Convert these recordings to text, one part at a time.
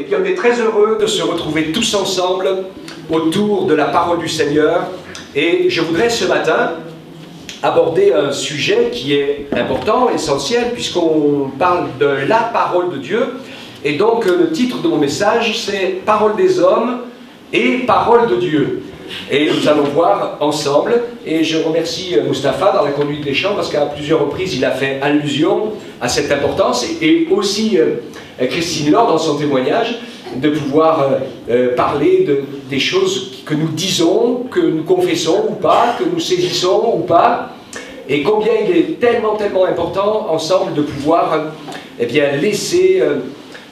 bien, on est très heureux de se retrouver tous ensemble autour de la parole du Seigneur. Et je voudrais ce matin aborder un sujet qui est important, essentiel, puisqu'on parle de la parole de Dieu. Et donc, le titre de mon message, c'est « Parole des hommes et parole de Dieu ». Et nous allons voir ensemble, et je remercie Mustapha dans la conduite des chants, parce qu'à plusieurs reprises, il a fait allusion à cette importance, et aussi Christine Laure dans son témoignage, de pouvoir parler des choses que nous disons, que nous confessons ou pas, que nous saisissons ou pas, et combien il est tellement important ensemble de pouvoir laisser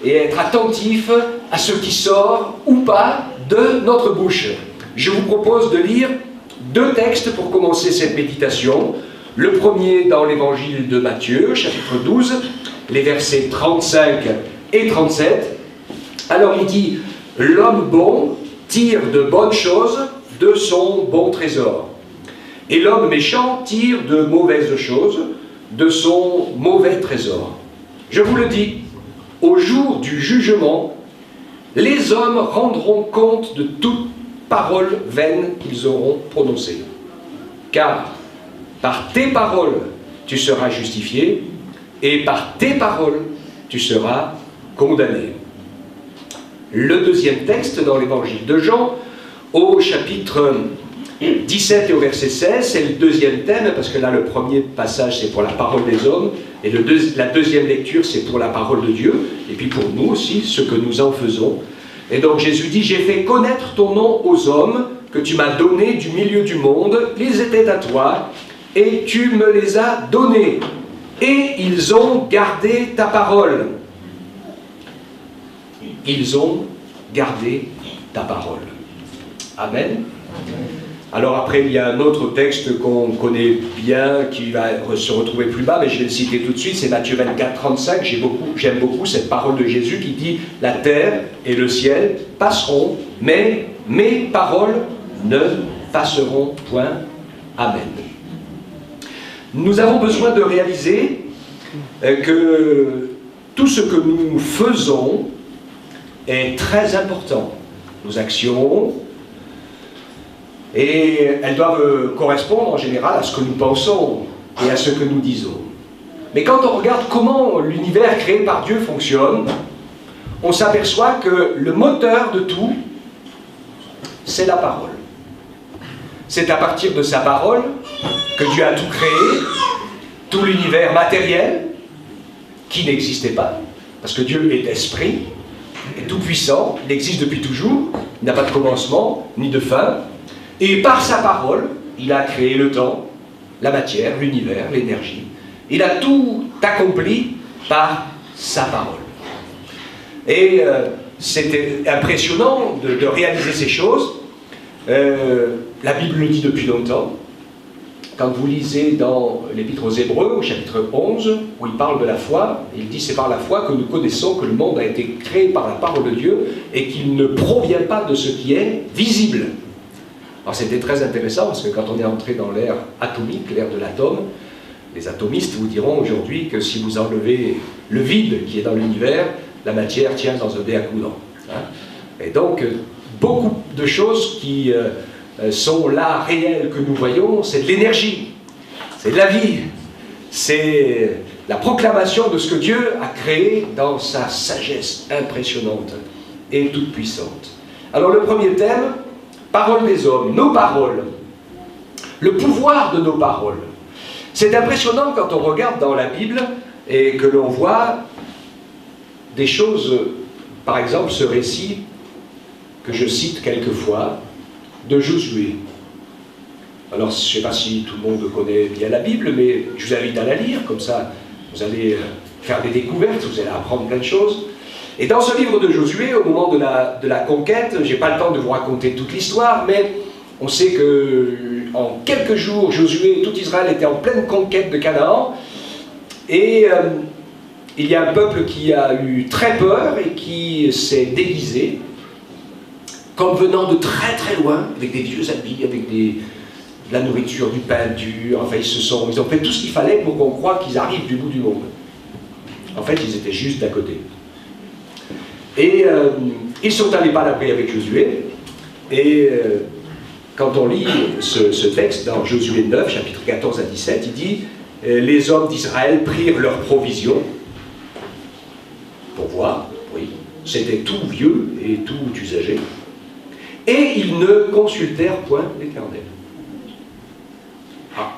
et être attentif à ce qui sort ou pas de notre bouche. Je vous propose de lire deux textes pour commencer cette méditation. Le premier dans l'évangile de Matthieu, chapitre 12, les versets 35 et 37. Alors il dit « L'homme bon tire de bonnes choses de son bon trésor, et l'homme méchant tire de mauvaises choses de son mauvais trésor. Je vous le dis, au jour du jugement, les hommes rendront compte de toute paroles vaines qu'ils auront prononcées. Car par tes paroles, tu seras justifié, et par tes paroles, tu seras condamné. » Le deuxième texte dans l'évangile de Jean, au chapitre 17 et au verset 16, c'est le deuxième thème, parce que là, le premier passage, c'est pour la parole des hommes, et la deuxième lecture, c'est pour la parole de Dieu, et puis pour nous aussi, ce que nous en faisons. Et donc Jésus dit « J'ai fait connaître ton nom aux hommes que tu m'as donnés du milieu du monde. Ils étaient à toi, et tu me les as donnés. Et ils ont gardé ta parole. » Ils ont gardé ta parole. Amen. Alors après, il y a un autre texte qu'on connaît bien, qui va se retrouver plus bas, mais je vais le citer tout de suite, c'est Matthieu 24, 35. J'aime beaucoup cette parole de Jésus qui dit « La terre et le ciel passeront, mais mes paroles ne passeront point. Amen. » Nous avons besoin de réaliser que tout ce que nous faisons est très important. Nos actions, et elles doivent correspondre en général à ce que nous pensons et à ce que nous disons. Mais quand on regarde comment l'univers créé par Dieu fonctionne, on s'aperçoit que le moteur de tout, c'est la parole. C'est à partir de sa parole que Dieu a tout créé, tout l'univers matériel, qui n'existait pas, parce que Dieu est esprit, est tout puissant, il existe depuis toujours, il n'a pas de commencement, ni de fin, et par sa parole, il a créé le temps, la matière, l'univers, l'énergie. Il a tout accompli par sa parole. Et c'était impressionnant de réaliser ces choses. La Bible le dit depuis longtemps. Quand vous lisez dans l'Épître aux Hébreux, au chapitre 11, où il parle de la foi, il dit « C'est par la foi que nous connaissons que le monde a été créé par la parole de Dieu et qu'il ne provient pas de ce qui est visible. » Alors c'était très intéressant parce que quand on est entré dans l'ère atomique, l'ère de l'atome, les atomistes vous diront aujourd'hui que si vous enlevez le vide qui est dans l'univers, la matière tient dans un dé à coudre. Et donc, beaucoup de choses qui sont là, réelles, que nous voyons, c'est de l'énergie, c'est de la vie, c'est la proclamation de ce que Dieu a créé dans sa sagesse impressionnante et toute puissante. Alors le premier thème, parole des hommes, nos paroles, le pouvoir de nos paroles. C'est impressionnant quand on regarde dans la Bible et que l'on voit des choses, par exemple ce récit que je cite quelquefois, de Josué. Alors je ne sais pas si tout le monde connaît bien la Bible, mais je vous invite à la lire, comme ça vous allez faire des découvertes, vous allez apprendre plein de choses. Et dans ce livre de Josué, au moment de la conquête, je n'ai pas le temps de vous raconter toute l'histoire, mais on sait qu'en quelques jours, Josué et tout Israël étaient en pleine conquête de Canaan, et il y a un peuple qui a eu très peur et qui s'est déguisé, comme venant de très très loin, avec des vieux habits, avec de la nourriture, du pain dur, enfin ils ont fait tout ce qu'il fallait pour qu'on croie qu'ils arrivent du bout du monde. En fait, ils étaient juste d'à côté. Et ils sont allés palabrer avec Josué. Et quand on lit ce texte dans Josué 9, chapitre 14 à 17, il dit « Les hommes d'Israël prirent leurs provisions. » Pour voir, oui, c'était tout vieux et tout usagé. Et ils ne consultèrent point l'Éternel. Ah,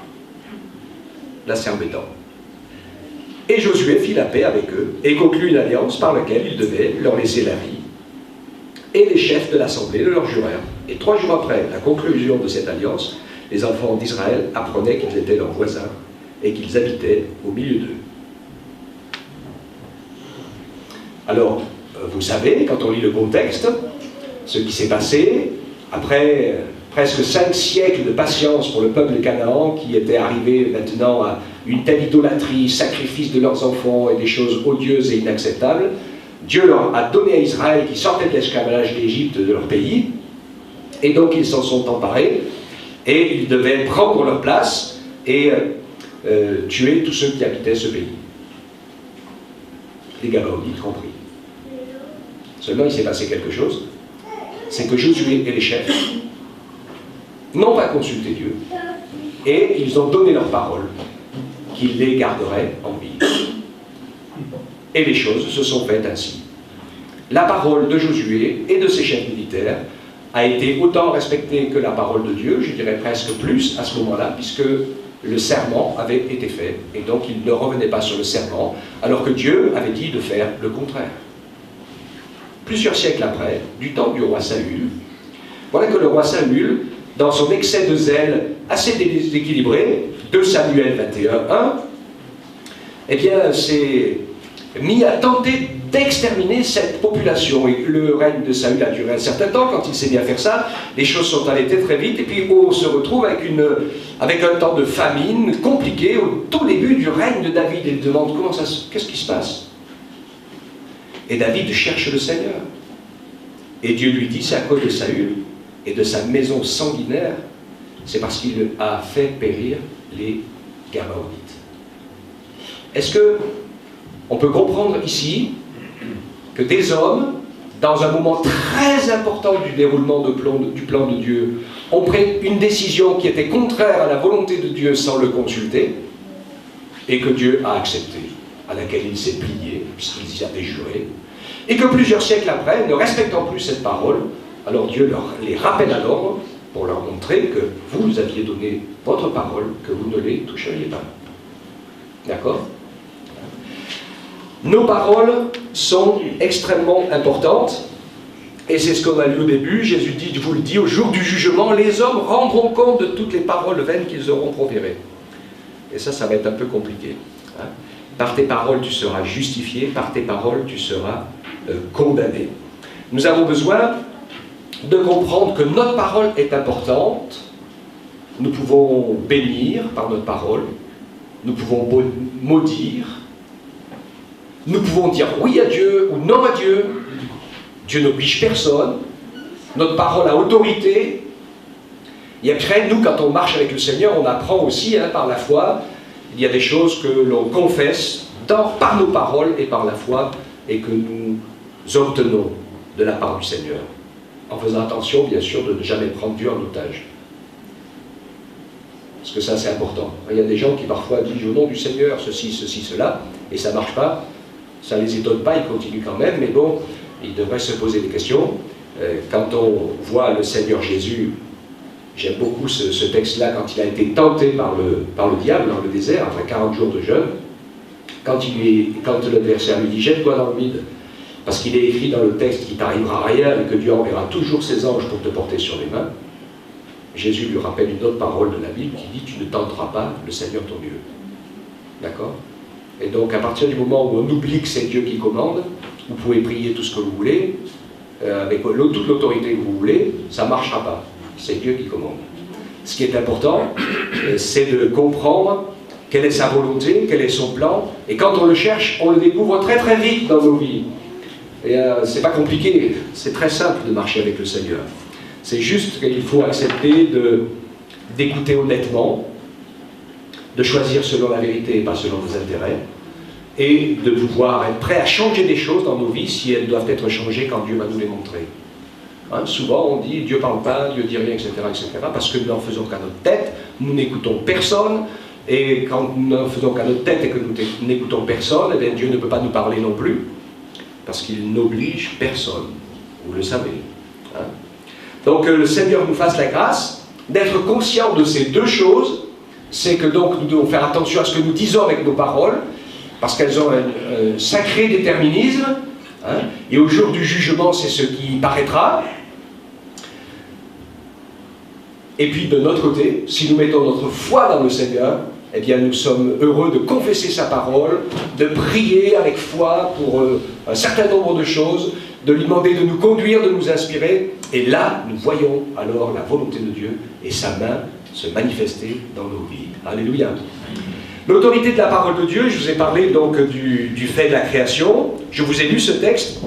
là c'est embêtant. Et Josué fit la paix avec eux et conclut une alliance par laquelle il devait leur laisser la vie. Et les chefs de l'assemblée le leur jurèrent. Et 3 jours après la conclusion de cette alliance, les enfants d'Israël apprenaient qu'ils étaient leurs voisins et qu'ils habitaient au milieu d'eux. Alors, vous savez, quand on lit le contexte, ce qui s'est passé, après presque 5 siècles de patience pour le peuple de Canaan, qui était arrivé maintenant à une telle idolâtrie, sacrifice de leurs enfants et des choses odieuses et inacceptables, Dieu leur a donné à Israël, qui sortait de l'esclavage d'Égypte, de leur pays, et donc ils s'en sont emparés, et ils devaient prendre leur place et tuer tous ceux qui habitaient ce pays. Les Gabaonites compris. Seulement, il s'est passé quelque chose, c'est que Josué et les chefs n'ont pas consulté Dieu, et ils ont donné leur parole, qu'ils les garderaient en vie. Et les choses se sont faites ainsi. La parole de Josué et de ses chefs militaires a été autant respectée que la parole de Dieu, je dirais presque plus à ce moment-là, puisque le serment avait été fait, et donc ils ne revenaient pas sur le serment, alors que Dieu avait dit de faire le contraire. Plusieurs siècles après, du temps du roi Saül, voilà que le roi Saül, dans son excès de zèle assez déséquilibré, 2 Samuel 21:1, eh bien, s'est mis à tenter d'exterminer cette population. Et le règne de Saül a duré un certain temps. Quand il s'est mis à faire ça, les choses sont allées très vite, et puis on se retrouve avec un temps de famine compliqué au tout début du règne de David. Et il demande qu'est-ce qui se passe? Et David cherche le Seigneur. Et Dieu lui dit, c'est à cause de Saül et de sa maison sanguinaire, c'est parce qu'il a fait périr les Gabaonites. Est-ce que on peut comprendre ici que des hommes, dans un moment très important du déroulement du plan de Dieu, ont pris une décision qui était contraire à la volonté de Dieu sans le consulter, et que Dieu a accepté, à laquelle il s'est plié, puisqu'ils y avaient juré, et que plusieurs siècles après, ne respectant plus cette parole, alors Dieu les rappelle à l'ordre pour leur montrer que vous nous aviez donné votre parole, que vous ne les toucheriez pas. D'accord ? Nos paroles sont extrêmement importantes, et c'est ce qu'on a lu au début. Jésus dit, je vous le dis, au jour du jugement, les hommes rendront compte de toutes les paroles vaines qu'ils auront proférées. Et ça va être un peu compliqué. Hein. Par tes paroles, tu seras justifié, par tes paroles, tu seras condamné. Nous avons besoin de comprendre que notre parole est importante. Nous pouvons bénir par notre parole, nous pouvons maudire, nous pouvons dire oui à Dieu ou non à Dieu. Dieu n'oblige personne. Notre parole a autorité. Et après, nous, quand on marche avec le Seigneur, on apprend aussi, hein, par la foi, il y a des choses que l'on confesse par nos paroles et par la foi, et que nous obtenons de la part du Seigneur. En faisant attention, bien sûr, de ne jamais prendre Dieu en otage. Parce que ça, c'est important. Il y a des gens qui parfois disent au nom du Seigneur, ceci, cela, et ça ne marche pas. Ça ne les étonne pas, ils continuent quand même, mais bon, ils devraient se poser des questions. Quand on voit le Seigneur Jésus, j'aime beaucoup ce texte-là, quand il a été tenté par le diable dans le désert, après 40 jours de jeûne, quand l'adversaire lui dit « jette-toi dans le vide », parce qu'il est écrit dans le texte qu'il t'arrivera rien et que Dieu enverra toujours ses anges pour te porter sur les mains, Jésus lui rappelle une autre parole de la Bible qui dit « tu ne tenteras pas le Seigneur ton Dieu ». D'accord ? Et donc, à partir du moment où on oublie que c'est Dieu qui commande, vous pouvez prier tout ce que vous voulez, avec toute l'autorité que vous voulez, ça ne marchera pas. C'est Dieu qui commande. Ce qui est important, c'est de comprendre quelle est sa volonté, quel est son plan, et quand on le cherche, on le découvre très très vite dans nos vies. Et c'est pas compliqué, c'est très simple de marcher avec le Seigneur. C'est juste qu'il faut accepter d'écouter honnêtement, de choisir selon la vérité et pas selon nos intérêts, et de pouvoir être prêt à changer des choses dans nos vies si elles doivent être changées quand Dieu va nous les montrer. Hein, souvent on dit Dieu parle pas, Dieu dit rien, etc., parce que nous n'en faisons qu'à notre tête, nous n'écoutons personne, et quand nous n'en faisons qu'à notre tête et que nous n'écoutons personne, eh bien, Dieu ne peut pas nous parler non plus, parce qu'il n'oblige personne, vous le savez. Hein. Donc que le Seigneur nous fasse la grâce d'être conscient de ces deux choses, c'est que donc nous devons faire attention à ce que nous disons avec nos paroles, parce qu'elles ont un sacré déterminisme, hein, et au jour du jugement, c'est ce qui paraîtra. Et puis de notre côté, si nous mettons notre foi dans le Seigneur, eh bien nous sommes heureux de confesser sa parole, de prier avec foi pour un certain nombre de choses, de lui demander de nous conduire, de nous inspirer, et là, nous voyons alors la volonté de Dieu et sa main se manifester dans nos vies. Alléluia. L'autorité de la parole de Dieu, je vous ai parlé donc du fait de la création. Je vous ai lu ce texte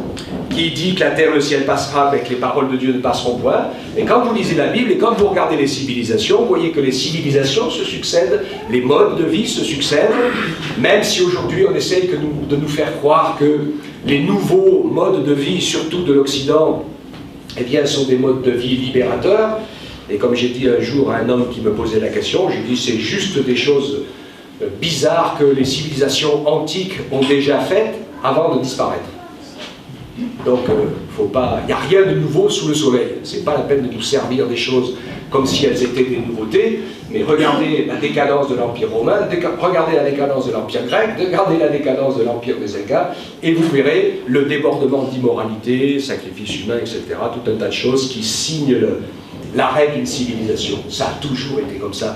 qui dit que la terre et le ciel passera, mais que les paroles de Dieu ne passeront point. Et quand vous lisez la Bible et quand vous regardez les civilisations, vous voyez que les civilisations se succèdent, les modes de vie se succèdent, même si aujourd'hui on essaye de nous faire croire que les nouveaux modes de vie, surtout de l'Occident, eh bien, sont des modes de vie libérateurs. Et comme j'ai dit un jour à un homme qui me posait la question, j'ai dit c'est juste des choses bizarres que les civilisations antiques ont déjà faites avant de disparaître. Donc, il n'y a rien de nouveau sous le soleil. Ce n'est pas la peine de nous servir des choses comme si elles étaient des nouveautés, mais regardez la décadence de l'Empire romain, regardez la décadence de l'Empire grec, regardez la décadence de l'Empire des Incas, et vous verrez le débordement d'immoralité, sacrifice humain, etc., tout un tas de choses qui signent l'arrêt d'une civilisation. Ça a toujours été comme ça.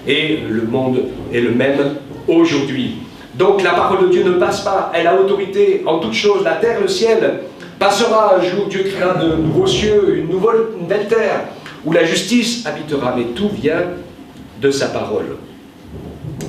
Et le monde est le même aujourd'hui. Donc la parole de Dieu ne passe pas, elle a autorité en toutes choses. La terre, le ciel passera un jour, Dieu créera de nouveaux cieux, une belle terre, où la justice habitera, mais tout vient de sa parole.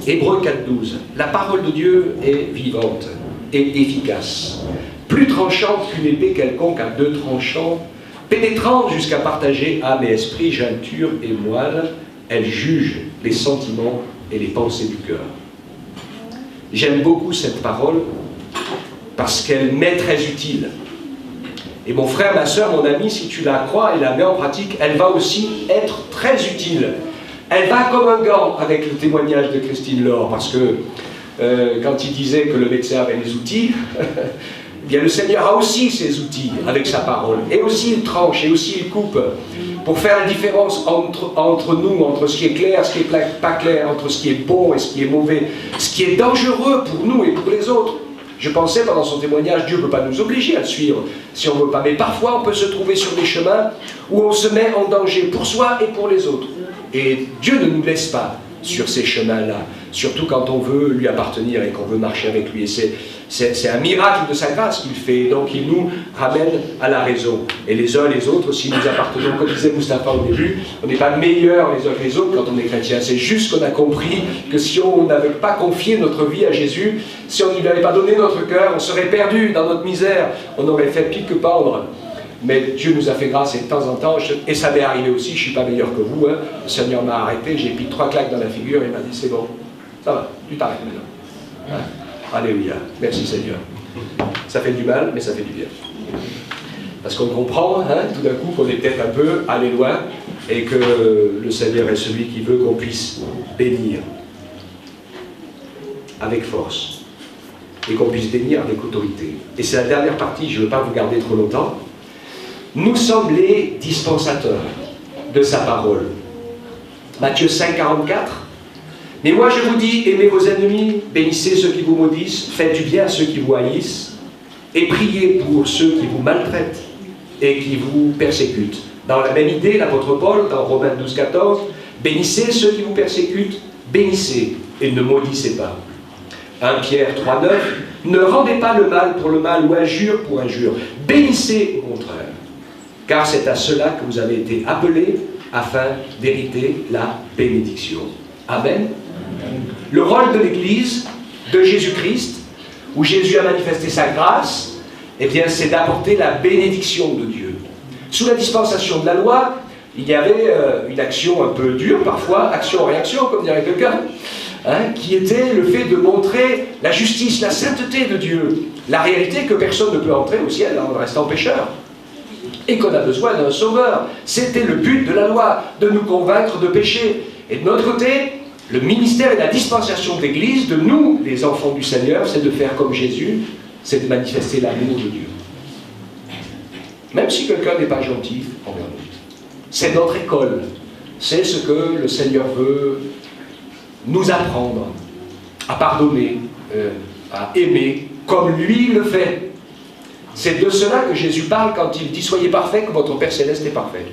Hébreux 4,12. La parole de Dieu est vivante et efficace, plus tranchante qu'une épée quelconque à deux tranchants, pénétrante jusqu'à partager âme et esprit, jointure et moelle, elle juge les sentiments et les pensées du cœur. J'aime beaucoup cette parole parce qu'elle m'est très utile. Et mon frère, ma soeur, mon ami, si tu la crois et la mets en pratique, elle va aussi être très utile. Elle va comme un gant avec le témoignage de Christine Laure, parce que quand il disait que le médecin avait les outils, eh bien le Seigneur a aussi ses outils avec sa parole. Et aussi il tranche, et aussi il coupe, pour faire la différence entre nous, entre ce qui est clair, ce qui n'est pas clair, entre ce qui est bon et ce qui est mauvais, ce qui est dangereux pour nous et pour les autres. Je pensais pendant son témoignage, Dieu ne peut pas nous obliger à le suivre si on ne veut pas. Mais parfois, on peut se trouver sur des chemins où on se met en danger pour soi et pour les autres. Et Dieu ne nous laisse pas sur ces chemins-là, surtout quand on veut lui appartenir et qu'on veut marcher avec lui. Et c'est un miracle de sa grâce qu'il fait. Donc il nous ramène à la raison. Et les uns les autres, si nous appartenons, comme disait Moustapha au début, on n'est pas meilleurs les uns que les autres quand on est chrétien. C'est juste qu'on a compris que si on n'avait pas confié notre vie à Jésus, si on ne lui avait pas donné notre cœur, on serait perdu dans notre misère. On aurait fait pire que pendre. Mais Dieu nous a fait grâce et de temps en temps, et ça m'est arrivé aussi, je ne suis pas meilleur que vous, hein. Le Seigneur m'a arrêté, j'ai pris 3 claques dans la figure et il m'a dit c'est bon, ça va, tu t'arrêtes maintenant. Hein? Alléluia, merci Seigneur. Ça fait du mal, mais ça fait du bien. Parce qu'on comprend, hein, tout d'un coup, qu'on est peut-être un peu allé loin et que le Seigneur est celui qui veut qu'on puisse bénir avec force et qu'on puisse bénir avec autorité. Et c'est la dernière partie, je ne veux pas vous garder trop longtemps. Nous sommes les dispensateurs de sa parole. Matthieu 5, 44. Mais moi je vous dis, aimez vos ennemis, bénissez ceux qui vous maudissent, faites du bien à ceux qui vous haïssent, et priez pour ceux qui vous maltraitent et qui vous persécutent. Dans la même idée, l'apôtre Paul, dans Romains 12, 14, bénissez ceux qui vous persécutent, bénissez et ne maudissez pas. 1 Pierre 3, 9, ne rendez pas le mal pour le mal ou injure pour injure, bénissez au contraire. Car c'est à cela que vous avez été appelés afin d'hériter la bénédiction. Amen. Le rôle de l'Église, de Jésus-Christ, où Jésus a manifesté sa grâce, eh bien c'est d'apporter la bénédiction de Dieu. Sous la dispensation de la loi, il y avait une action un peu dure parfois, action-réaction, comme dirait quelqu'un, qui était le fait de montrer la justice, la sainteté de Dieu, la réalité que personne ne peut entrer au ciel en restant pécheur, et qu'on a besoin d'un sauveur. C'était le but de la loi, de nous convaincre de péché. Et de notre côté, le ministère et la dispensation de l'Église, de nous, les enfants du Seigneur, c'est de faire comme Jésus, c'est de manifester l'amour de Dieu. Même si quelqu'un n'est pas gentil envers nous. C'est notre école. C'est ce que le Seigneur veut nous apprendre à pardonner, à aimer, comme lui le fait. C'est de cela que Jésus parle quand il dit « Soyez parfaits comme votre Père Céleste est parfait ».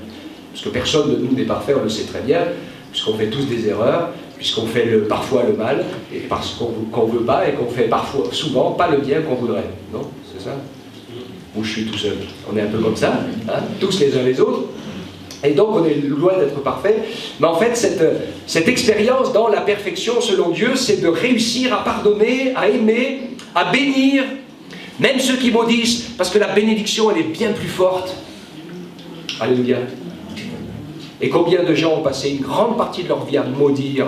Parce que personne de nous n'est parfait, on le sait très bien, puisqu'on fait tous des erreurs, puisqu'on fait parfois le mal, et parce qu'on ne veut pas, et qu'on fait parfois, souvent, pas le bien qu'on voudrait. Non? C'est ça? Ou je suis tout seul. On est un peu comme ça, hein, tous les uns les autres. Et donc on est loin d'être parfait. Mais en fait, cette expérience dans la perfection selon Dieu, c'est de réussir à pardonner, à aimer, à bénir, même ceux qui maudissent, parce que la bénédiction, elle est bien plus forte. Alléluia. Et combien de gens ont passé une grande partie de leur vie à maudire,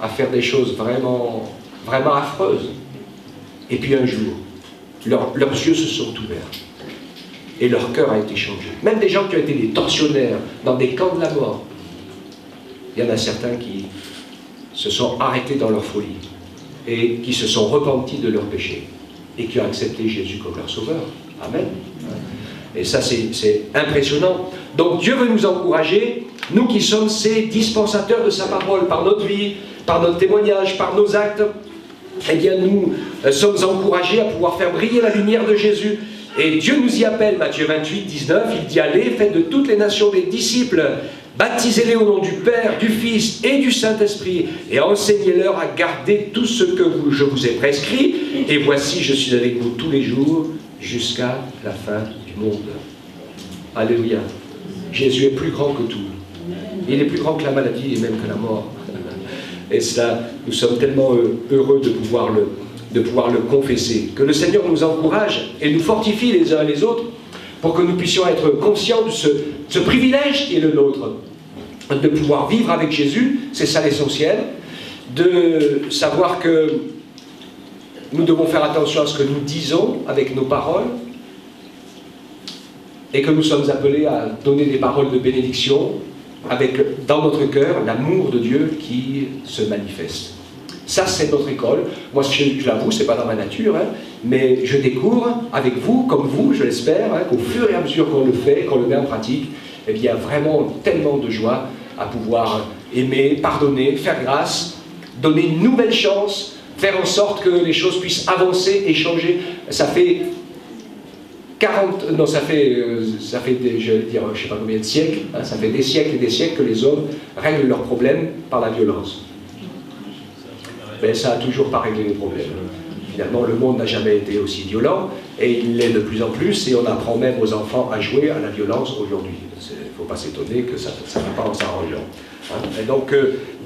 à faire des choses vraiment, vraiment affreuses. Et puis un jour, leurs yeux se sont ouverts. Et leur cœur a été changé. Même des gens qui ont été des tortionnaires dans des camps de la mort. Il y en a certains qui se sont arrêtés dans leur folie et qui se sont repentis de leurs péchés et qui ont accepté Jésus comme leur sauveur. Amen. Et ça, c'est impressionnant. Donc Dieu veut nous encourager, nous qui sommes ces dispensateurs de sa parole, par notre vie, par notre témoignage, par nos actes. Eh bien, nous sommes encouragés à pouvoir faire briller la lumière de Jésus. Et Dieu nous y appelle, Matthieu 28, 19, il dit « Allez, faites de toutes les nations des disciples, baptisez-les au nom du Père, du Fils et du Saint-Esprit, et enseignez-leur à garder tout ce que je vous ai prescrit, et voici, je suis avec vous tous les jours, jusqu'à la fin du monde. » Alléluia. Jésus est plus grand que tout. Il est plus grand que la maladie et même que la mort. Et cela, nous sommes tellement heureux de pouvoir le confesser. Que le Seigneur nous encourage et nous fortifie les uns les autres pour que nous puissions être conscients de ce privilège qui est le nôtre. De pouvoir vivre avec Jésus, c'est ça l'essentiel. De savoir que nous devons faire attention à ce que nous disons avec nos paroles et que nous sommes appelés à donner des paroles de bénédiction avec dans notre cœur l'amour de Dieu qui se manifeste. Ça, c'est notre école. Moi, je l'avoue, ce n'est pas dans ma nature, hein, mais je découvre avec vous, comme vous, je l'espère, hein, qu'au fur et à mesure qu'on le fait, qu'on le met en pratique, eh bien, il y a vraiment tellement de joie à pouvoir aimer, pardonner, faire grâce, donner une nouvelle chance, faire en sorte que les choses puissent avancer et changer. Ça fait 40, non, ça fait je vais dire, je ne sais pas combien de siècles, hein, ça fait des siècles et des siècles que les hommes règlent leurs problèmes par la violence. Mais ça n'a toujours pas réglé les problèmes. Finalement, le monde n'a jamais été aussi violent, et il l'est de plus en plus, et on apprend même aux enfants à jouer à la violence aujourd'hui. Il ne faut pas s'étonner que ça ne va pas en s'arrangeant. Hein. Et donc,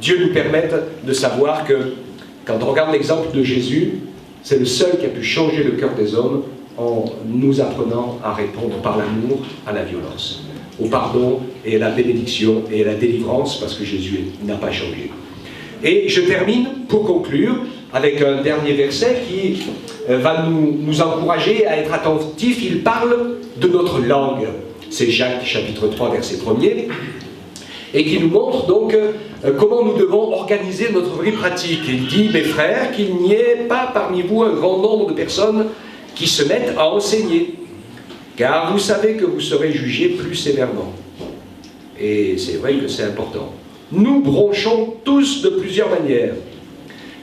Dieu nous permette de savoir que, quand on regarde l'exemple de Jésus, c'est le seul qui a pu changer le cœur des hommes en nous apprenant à répondre par l'amour à la violence, au pardon et à la bénédiction et à la délivrance, parce que Jésus n'a pas changé. Et je termine, pour conclure, avec un dernier verset qui va nous encourager à être attentifs. Il parle de notre langue. C'est Jacques, chapitre 3, verset 1er, et qui nous montre donc comment nous devons organiser notre vie pratique. Il dit, mes frères, qu'il n'y ait pas parmi vous un grand nombre de personnes qui se mettent à enseigner, car vous savez que vous serez jugés plus sévèrement. Et c'est vrai que c'est important. Nous bronchons tous de plusieurs manières.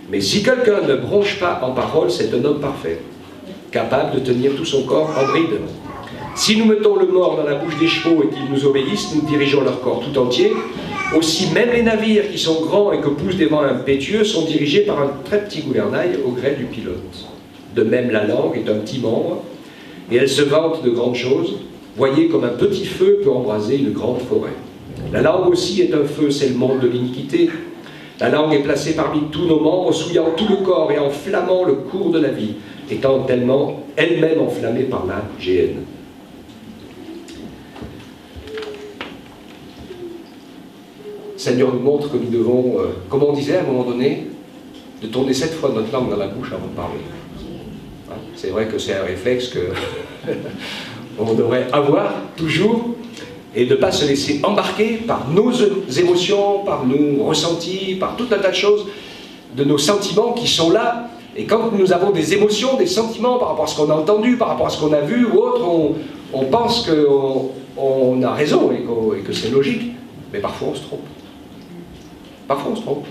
Mais si quelqu'un ne bronche pas en parole, c'est un homme parfait, capable de tenir tout son corps en bride. Si nous mettons le mort dans la bouche des chevaux et qu'ils nous obéissent, nous dirigeons leur corps tout entier. Aussi, même les navires qui sont grands et que poussent des vents impétueux sont dirigés par un très petit gouvernail au gré du pilote. De même, la langue est un petit membre, et elle se vante de grandes choses. Voyez comme un petit feu peut embraser une grande forêt. La langue aussi est un feu, c'est le monde de l'iniquité. La langue est placée parmi tous nos membres, souillant tout le corps et enflammant le cours de la vie, étant tellement elle-même enflammée par la géhenne. Seigneur nous montre que nous devons, comme on disait à un moment donné, de tourner 7 fois notre langue dans la bouche avant de parler. Hein? C'est vrai que c'est un réflexe que on devrait avoir toujours, et de ne pas se laisser embarquer par nos émotions, par nos ressentis, par tout un tas de choses, de nos sentiments qui sont là. Et quand nous avons des émotions, des sentiments par rapport à ce qu'on a entendu, par rapport à ce qu'on a vu ou autre, on pense qu'on a raison et que c'est logique. Mais parfois on se trompe. Parfois on se trompe.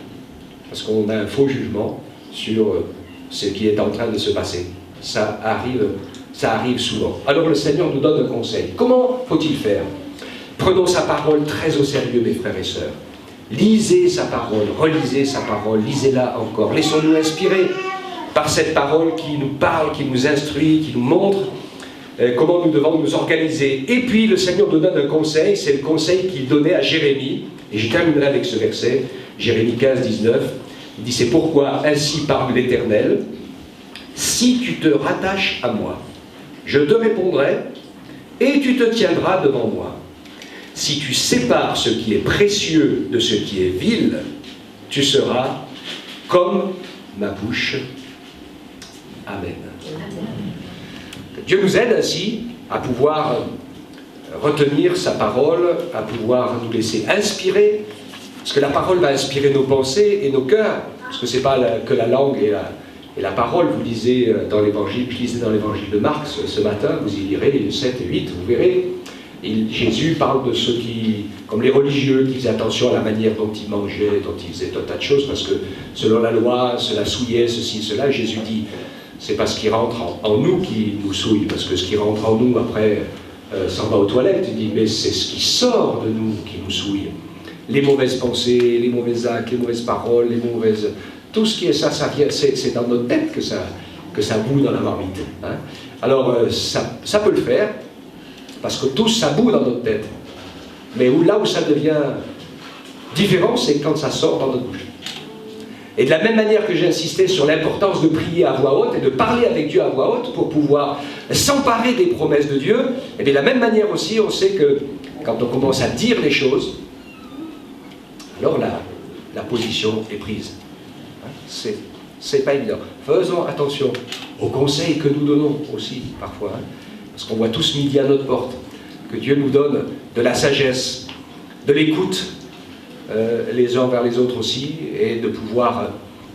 Parce qu'on a un faux jugement sur ce qui est en train de se passer. Ça arrive souvent. Alors le Seigneur nous donne un conseil. Comment faut-il faire? Prenons sa parole très au sérieux, mes frères et sœurs. Lisez sa parole, relisez sa parole, lisez-la encore. Laissons-nous inspirer par cette parole qui nous parle, qui nous instruit, qui nous montre comment nous devons nous organiser. Et puis le Seigneur nous donne un conseil, c'est le conseil qu'il donnait à Jérémie. Et je terminerai avec ce verset, Jérémie 15, 19. Il dit, c'est pourquoi ainsi parle l'Éternel, si tu te rattaches à moi, je te répondrai et tu te tiendras devant moi. Si tu sépares ce qui est précieux de ce qui est vil, tu seras comme ma bouche. Amen. Que Dieu nous aide ainsi à pouvoir retenir sa parole, à pouvoir nous laisser inspirer, parce que la parole va inspirer nos pensées et nos cœurs, parce que ce n'est pas que la langue et la parole. Vous lisez dans l'évangile, je lisais dans l'évangile de Marc ce matin, vous y lirez 7 et 8, vous verrez. Jésus parle de ceux qui, comme les religieux, qui faisaient attention à la manière dont ils mangeaient, dont ils faisaient tout un tas de choses, parce que selon la loi, cela souillait, ceci, cela. Jésus dit, c'est pas ce qui rentre en nous qui nous souille, parce que ce qui rentre en nous, après, s'en va aux toilettes. Il dit, mais c'est ce qui sort de nous qui nous souille. Les mauvaises pensées, les mauvais actes, les mauvaises paroles, les mauvaises... Tout ce qui est ça vient, c'est dans notre tête que ça bout dans la marmite. Hein. Alors, ça peut le faire, parce que tout ça bout dans notre tête. Mais là où ça devient différent, c'est quand ça sort dans notre bouche. Et de la même manière que j'ai insisté sur l'importance de prier à voix haute et de parler avec Dieu à voix haute pour pouvoir s'emparer des promesses de Dieu, et de la même manière aussi, on sait que quand on commence à dire les choses, alors la position est prise. C'est pas évident. Faisons attention aux conseils que nous donnons aussi, parfois. Parce qu'on voit tous midi à notre porte, que Dieu nous donne de la sagesse, de l'écoute, les uns vers les autres aussi, et de pouvoir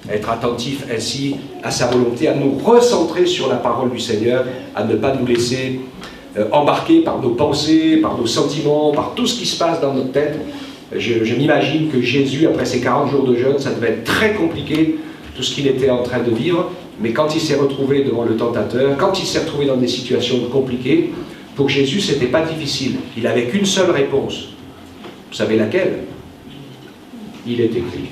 être attentifs ainsi à sa volonté, à nous recentrer sur la parole du Seigneur, à ne pas nous laisser embarquer par nos pensées, par nos sentiments, par tout ce qui se passe dans notre tête. Je m'imagine que Jésus, après ses 40 jours de jeûne, ça devait être très compliqué, tout ce qu'il était en train de vivre. Mais quand il s'est retrouvé devant le tentateur, quand il s'est retrouvé dans des situations compliquées, pour Jésus, ce n'était pas difficile. Il n'avait qu'une seule réponse. Vous savez laquelle? Il est écrit.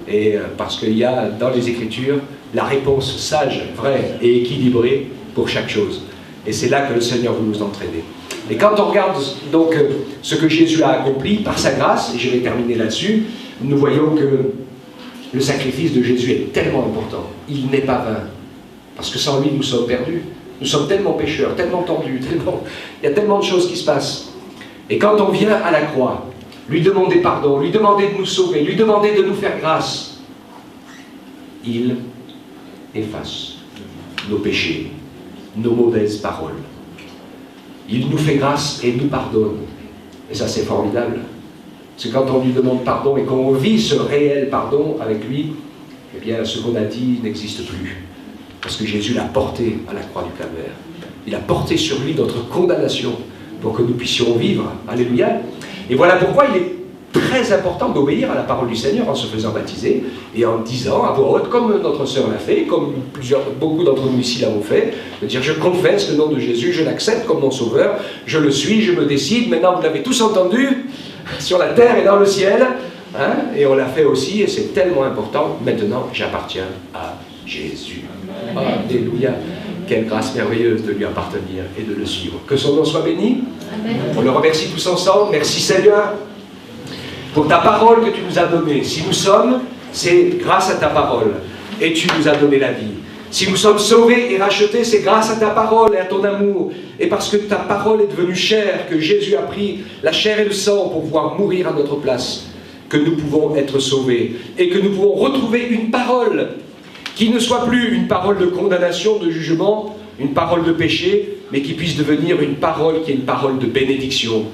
Et parce qu'il y a dans les Écritures la réponse sage, vraie et équilibrée pour chaque chose. Et c'est là que le Seigneur veut nous entraîner. Et quand on regarde donc ce que Jésus a accompli par sa grâce, et je vais terminer là-dessus, nous voyons que le sacrifice de Jésus est tellement important. Il n'est pas vain. Parce que sans lui, nous sommes perdus. Nous sommes tellement pécheurs, tellement tordus, il y a tellement de choses qui se passent. Et quand on vient à la croix, lui demander pardon, lui demander de nous sauver, lui demander de nous faire grâce, il efface nos péchés, nos mauvaises paroles. Il nous fait grâce et nous pardonne. Et ça, c'est formidable. C'est quand on lui demande pardon et qu'on vit ce réel pardon avec lui, eh bien, ce qu'on a dit n'existe plus. Parce que Jésus l'a porté à la croix du Calvaire. Il a porté sur lui notre condamnation pour que nous puissions vivre. Alléluia. Et voilà pourquoi il est très important d'obéir à la parole du Seigneur en se faisant baptiser et en disant à voix haute, comme notre sœur l'a fait, comme beaucoup d'entre nous ici l'avons fait, de dire je confesse le nom de Jésus, je l'accepte comme mon sauveur, je le suis, je me décide, maintenant vous l'avez tous entendu, sur la terre et dans le ciel, hein, et on l'a fait aussi, et c'est tellement important, maintenant j'appartiens à Jésus. Alléluia. Quelle grâce merveilleuse de lui appartenir et de le suivre. Que son nom soit béni. Amen. On le remercie tous ensemble. Merci Seigneur pour ta parole que tu nous as donnée. Si nous sommes, c'est grâce à ta parole. Et tu nous as donné la vie. Si nous sommes sauvés et rachetés, c'est grâce à ta parole et à ton amour. Et parce que ta parole est devenue chair, que Jésus a pris la chair et le sang pour pouvoir mourir à notre place. que nous pouvons être sauvés et que nous pouvons retrouver une parole qui ne soit plus une parole de condamnation, de jugement, une parole de péché, mais qui puisse devenir une parole qui est une parole de bénédiction,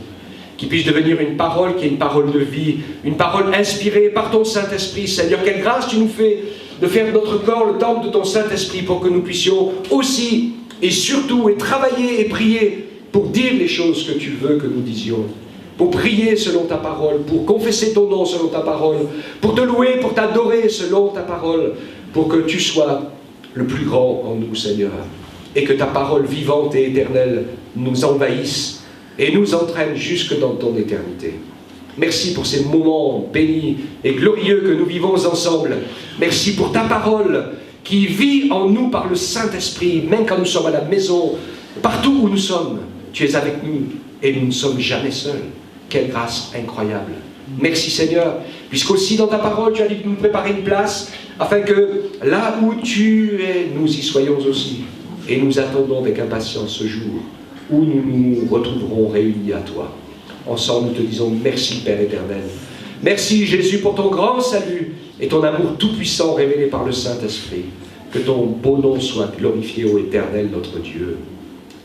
qui puisse devenir une parole qui est une parole de vie, une parole inspirée par ton Saint-Esprit. Seigneur, quelle grâce tu nous fais de faire de notre corps le temple de ton Saint-Esprit pour que nous puissions aussi et surtout et travailler et prier pour dire les choses que tu veux que nous disions, pour prier selon ta parole, pour confesser ton nom selon ta parole, pour te louer, pour t'adorer selon ta parole, pour que tu sois le plus grand en nous, Seigneur, et que ta parole vivante et éternelle nous envahisse et nous entraîne jusque dans ton éternité. Merci pour ces moments bénis et glorieux que nous vivons ensemble. Merci pour ta parole qui vit en nous par le Saint-Esprit, même quand nous sommes à la maison, partout où nous sommes. Tu es avec nous et nous ne sommes jamais seuls. Quelle grâce incroyable. Merci Seigneur, puisqu'aussi dans ta parole, tu as dit de nous préparer une place, afin que là où tu es, nous y soyons aussi. Et nous attendons avec impatience ce jour où nous nous retrouverons réunis à toi. Ensemble, nous te disons merci Père éternel. Merci Jésus pour ton grand salut et ton amour tout-puissant révélé par le Saint-Esprit. Que ton beau nom soit glorifié, ô Éternel notre Dieu.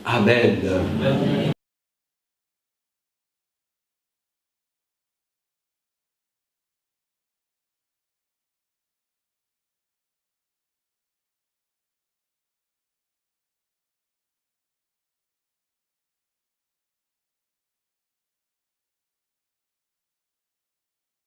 Amen. Amen.